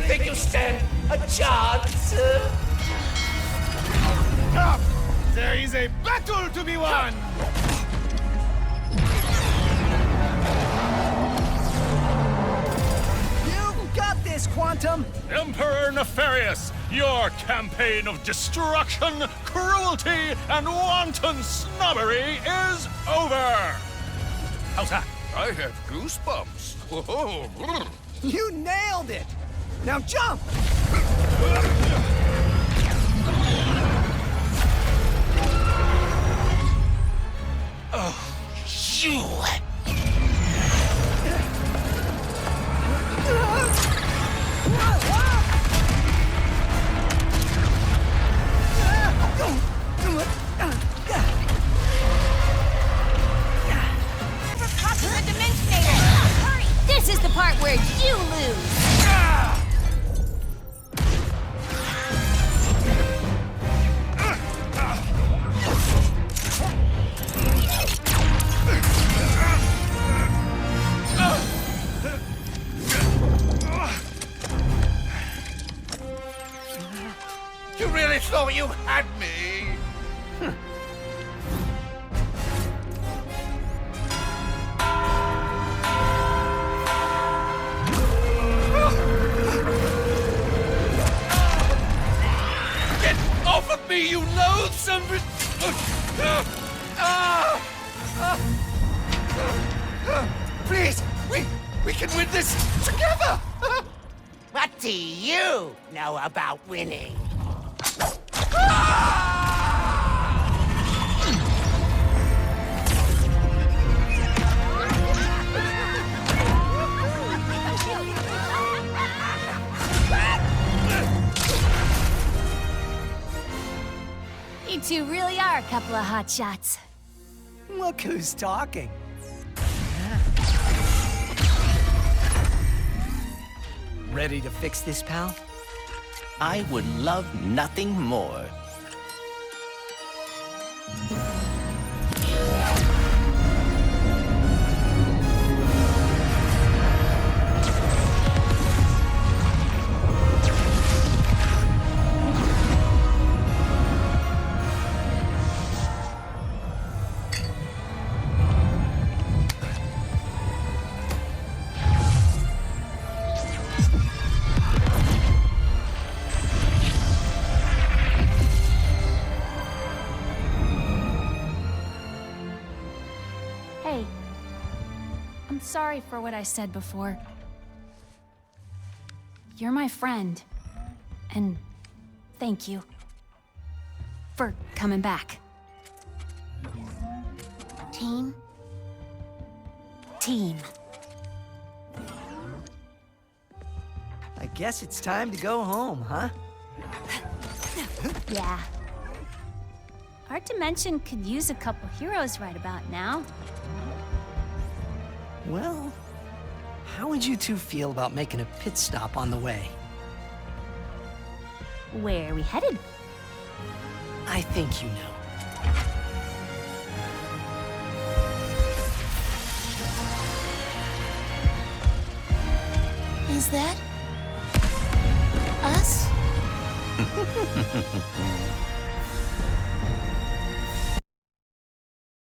think you stand a chance? Come! There is a battle to be won! You've got this, Quantum! Emperor Nefarious, your campaign of destruction, cruelty, and wanton snobbery is over! How's that? I have goosebumps. Whoa. You nailed it! Now jump! You! This is the part where you lose! You really thought you had me? Get off of me, you loathsome... Please, we can win this together! What do you know about winning? You two really are a couple of hot shots. Look who's talking. Ready to fix this, pal? I would love nothing more. Hey, I'm sorry for what I said before. You're my friend, and thank you for coming back. Team? Team. I guess it's time to go home, huh? Yeah. Our dimension could use a couple heroes right about now. Well, how would you two feel about making a pit stop on the way? Where are we headed? I think you know. Is that us?